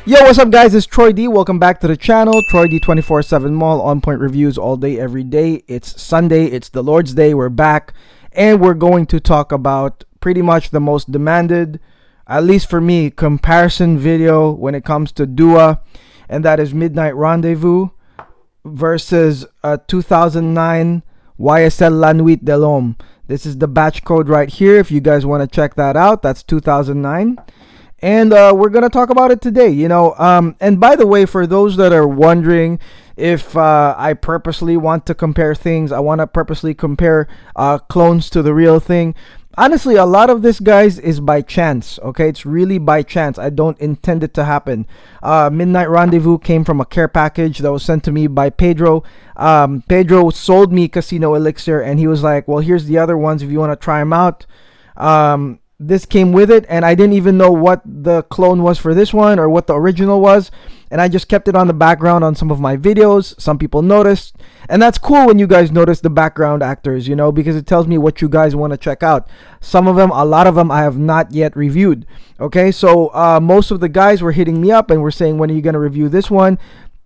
Yo, what's up guys, it's Troy D. Welcome back to the channel. Troy D 24/7 Mall, on point reviews all day, every day. It's Sunday, it's the Lord's Day, we're back. And we're going to talk about pretty much the most demanded, at least for me, comparison video when it comes to Dua. And that is Midnight Rendezvous versus 2009 YSL La Nuit de l'Homme. This is the batch code right here if you guys want to check that out. That's 2009. And we're gonna talk about it today, and by the way, for those that are wondering if I purposely want to compare things, I want to purposely compare clones to the real thing. Honestly, a lot of this, guys, is by chance. Okay, it's really by chance. I don't intend it to happen. Midnight Rendezvous came from a care package that was sent to me by Pedro. Pedro sold me Casino Elixir, and he was like, well, here's the other ones if you want to try them out. This came with it, and I didn't even know what the clone was for this one or what the original was, and I just kept it on the background on some of my videos. Some people noticed, and that's cool when you guys notice the background actors, because it tells me what you guys want to check out. Some of them, a lot of them, I have not yet reviewed. Okay, so most of the guys were hitting me up and were saying, when are you going to review this one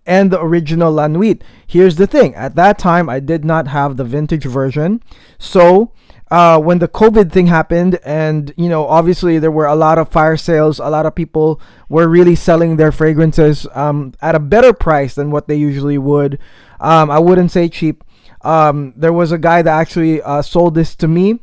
and the original La Nuit? Here's the thing, at that time I did not have the vintage version, so when the COVID thing happened, and obviously there were a lot of fire sales, a lot of people were really selling their fragrances at a better price than what they usually would. I wouldn't say cheap. There was a guy that actually sold this to me.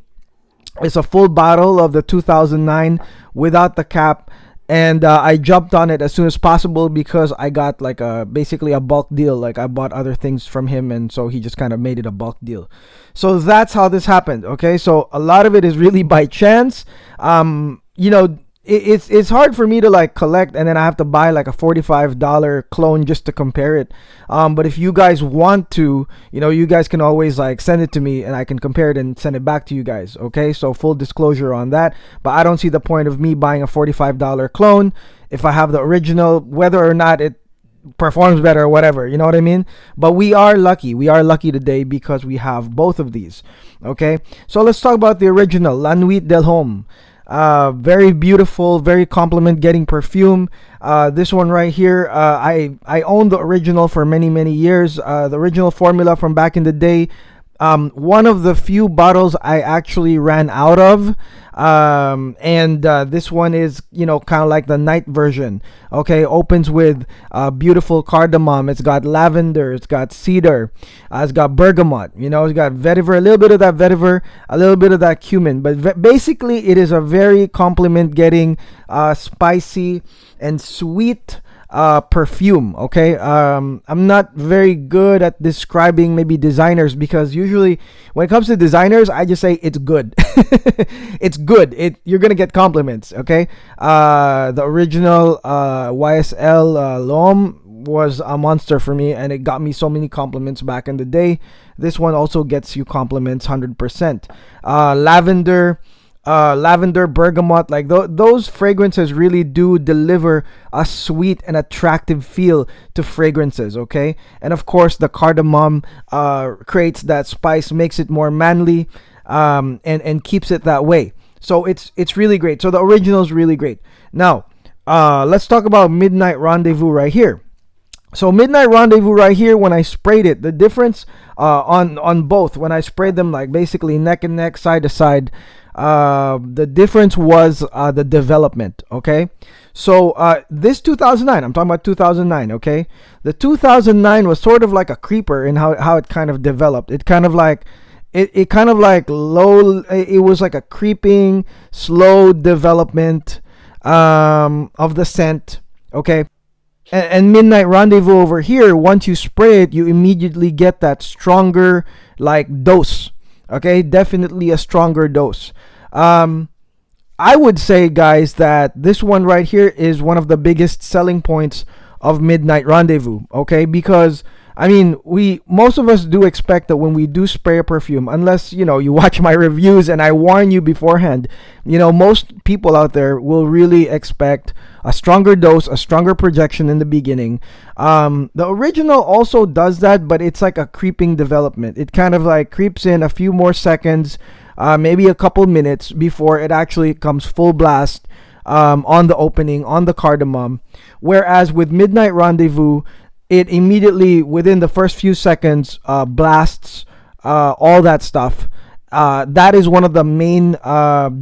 It's a full bottle of the 2009 without the cap, and I jumped on it as soon as possible because I got like basically a bulk deal. Like I bought other things from him, and so he just kind of made it a bulk deal. So that's how this happened. Okay, so a lot of it is really by chance. It's hard for me to like collect, and then I have to buy like a $45 clone just to compare it. But if you guys want to, you guys can always like send it to me, and I can compare it and send it back to you guys. Okay, so full disclosure on that. But I don't see the point of me buying a $45 clone if I have the original, whether or not it performs better or whatever, you know what I mean? But we are lucky today because we have both of these. Okay, so let's talk about the original La Nuit de l'Homme. Very beautiful, very compliment getting perfume. This one right here, I owned the original for many years. The original formula from back in the day. One of the few bottles I actually ran out of, and this one is kind of like the night version. Okay, opens with beautiful cardamom. It's got lavender, it's got cedar, it's got bergamot, it's got vetiver, a little bit of that vetiver, a little bit of that cumin, but basically it is a very compliment getting spicy and sweet perfume. Okay, I'm not very good at describing maybe designers, because usually when it comes to designers I just say it's good. It's good. You're gonna get compliments. Okay, the original YSL L'Homme was a monster for me, and it got me so many compliments back in the day. This one also gets you compliments 100%. Lavender, bergamot, like those fragrances really do deliver a sweet and attractive feel to fragrances. Okay, and of course the cardamom creates that spice, makes it more manly, and keeps it that way. So it's really great. So the original is really great. Now let's talk about Midnight Rendezvous right here. So Midnight Rendezvous right here, when I sprayed it, the difference on both, when I sprayed them like basically neck and neck, side to side, the difference was the development. Okay, so this 2009, I'm talking about 2009. Okay, the 2009 was sort of like a creeper in how it kind of developed. It kind of like it kind of like low, it was like a creeping slow development of the scent. Okay, and Midnight Rendezvous over here, once you spray it, you immediately get that stronger like dose. Okay, definitely a stronger dose. I would say, guys, that this one right here is one of the biggest selling points of Midnight Rendezvous. Okay, because I mean, most of us do expect that when we do spray a perfume, unless you watch my reviews and I warn you beforehand, most people out there will really expect a stronger dose, a stronger projection in the beginning. The original also does that, but it's like a creeping development. It kind of like creeps in a few more seconds, maybe a couple minutes before it actually comes full blast on the opening, on the cardamom. Whereas with Midnight Rendezvous, it immediately, within the first few seconds, blasts all that stuff. That is one of the main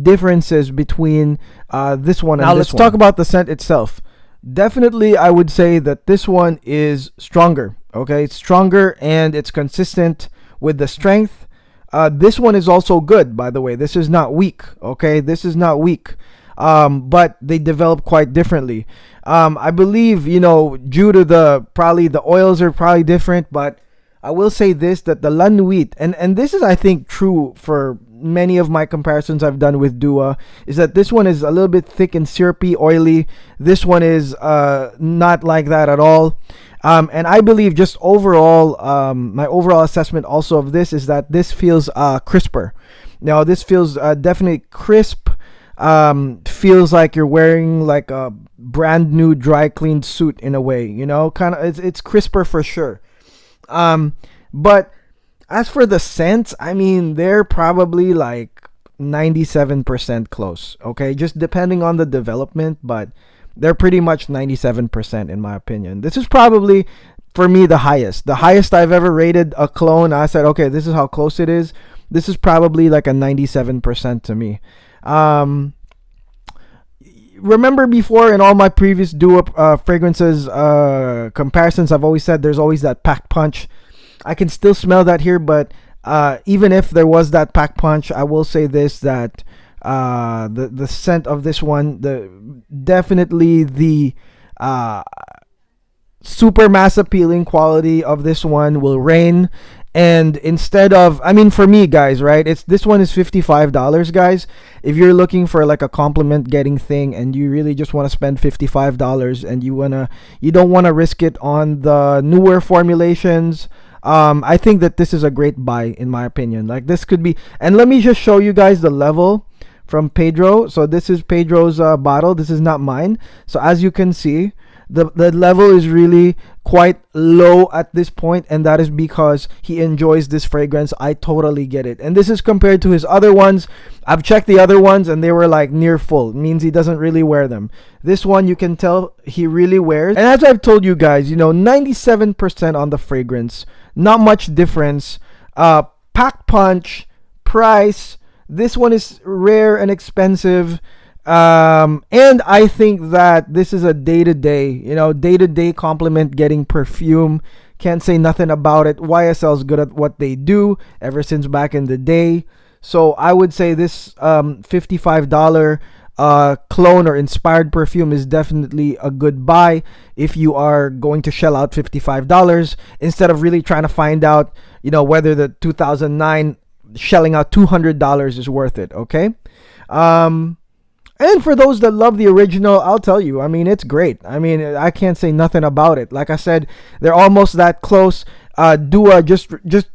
differences between this one and this one. Now let's talk about the scent itself. Definitely, I would say that this one is stronger. Okay, it's stronger and it's consistent with the strength. This one is also good, by the way. This is not weak. Okay, this is not weak. But they develop quite differently. I believe, due to the oils are probably different, but I will say this, that the La Nuit, and this is, I think, true for many of my comparisons I've done with Dua, is that this one is a little bit thick and syrupy, oily. This one is not like that at all. And I believe just overall, my overall assessment also of this is that this feels crisper. Now, this feels definitely crisp. Feels like you're wearing like a brand new dry cleaned suit in a way, kind of, it's crisper for sure. But as for the scents, I mean, they're probably like 97% close, okay? Just depending on the development, but they're pretty much 97% in my opinion. This is probably, for me, the highest I've ever rated a cologne. I said, okay, this is how close it is. This is probably like a 97% to me. Remember before, in all my previous Dua fragrances comparisons, I've always said there's always that pack punch. I can still smell that here, but even if there was that pack punch, I will say this, that the scent of this one, definitely the super mass appealing quality of this one will reign. And instead of, I mean, for me, guys, right, this one is $55, guys. If you're looking for like a compliment getting thing and you really just want to spend $55 and you don't want to risk it on the newer formulations, I think that this is a great buy, in my opinion. Like, this could be, and let me just show you guys the level from Pedro. So this is Pedro's bottle. This is not mine. So as you can see, the level is really quite low at this point, and that is because he enjoys this fragrance. I totally get it. And this is compared to his other ones. I've checked the other ones and they were like near full. It means he doesn't really wear them. This one, you can tell he really wears. And as I've told you guys, 97% on the fragrance, not much difference. Pack punch, price, this one is rare and expensive. And I think that this is a day-to-day compliment getting perfume. Can't say nothing about it. YSL is good at what they do ever since back in the day. So I would say this $55 clone or inspired perfume is definitely a good buy if you are going to shell out $55 instead of really trying to find out, whether the 2009 shelling out $200 is worth it. Okay. And for those that love the original, I'll tell you, I mean, it's great. I mean, I can't say nothing about it. Like I said, they're almost that close. Dua, just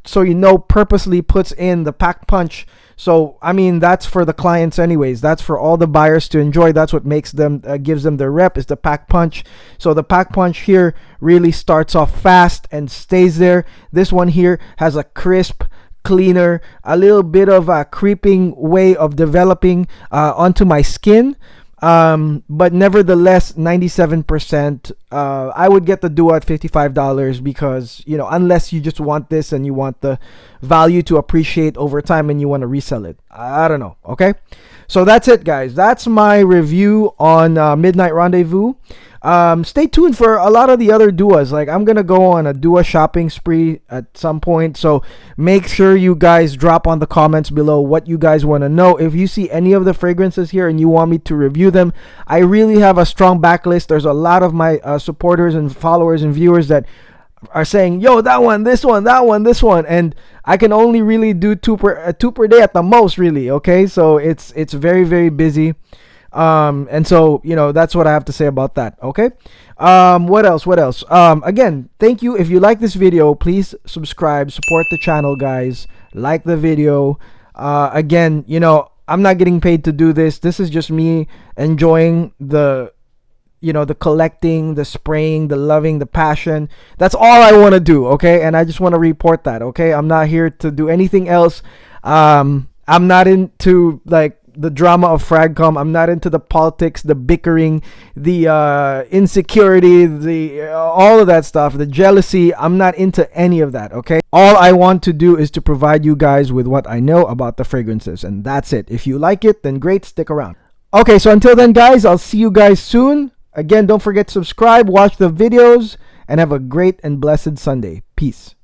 so you know, purposely puts in the pack punch. So, I mean, that's for the clients anyways. That's for all the buyers to enjoy. That's what makes them, gives them their rep, is the pack punch. So the pack punch here really starts off fast and stays there. This one here has a crisp, cleaner, a little bit of a creeping way of developing onto my skin, but nevertheless 97%. I would get the Dua at $55 because unless you just want this and you want the value to appreciate over time and you want to resell it, I don't know. Okay, so that's it, guys. That's my review on Midnight Rendezvous. Stay tuned for a lot of the other Duas. Like, I'm gonna go on a Dua shopping spree at some point, so make sure you guys drop on the comments below what you guys want to know. If you see any of the fragrances here and you want me to review them, I really have a strong backlist. There's a lot of my supporters and followers and viewers that are saying, yo, that one, this one, that one, this one, and I can only really do two per day at the most, really. Okay, so it's very, very busy. And so, that's what I have to say about that. Okay. What else? Again, thank you. If you like this video, please subscribe, support the channel, guys. Like the video. Again, I'm not getting paid to do this. This is just me enjoying the collecting, the spraying, the loving, the passion. That's all I want to do. Okay. And I just want to report that. Okay. I'm not here to do anything else. I'm not into like the drama of fragcom. I'm not into the politics, the bickering, the insecurity, the all of that stuff, the jealousy. I'm not into any of that, okay? All I want to do is to provide you guys with what I know about the fragrances, and that's it. If you like it, then great, stick around. Okay, so until then, guys, I'll see you guys soon. Again, don't forget to subscribe, watch the videos, and have a great and blessed Sunday. Peace.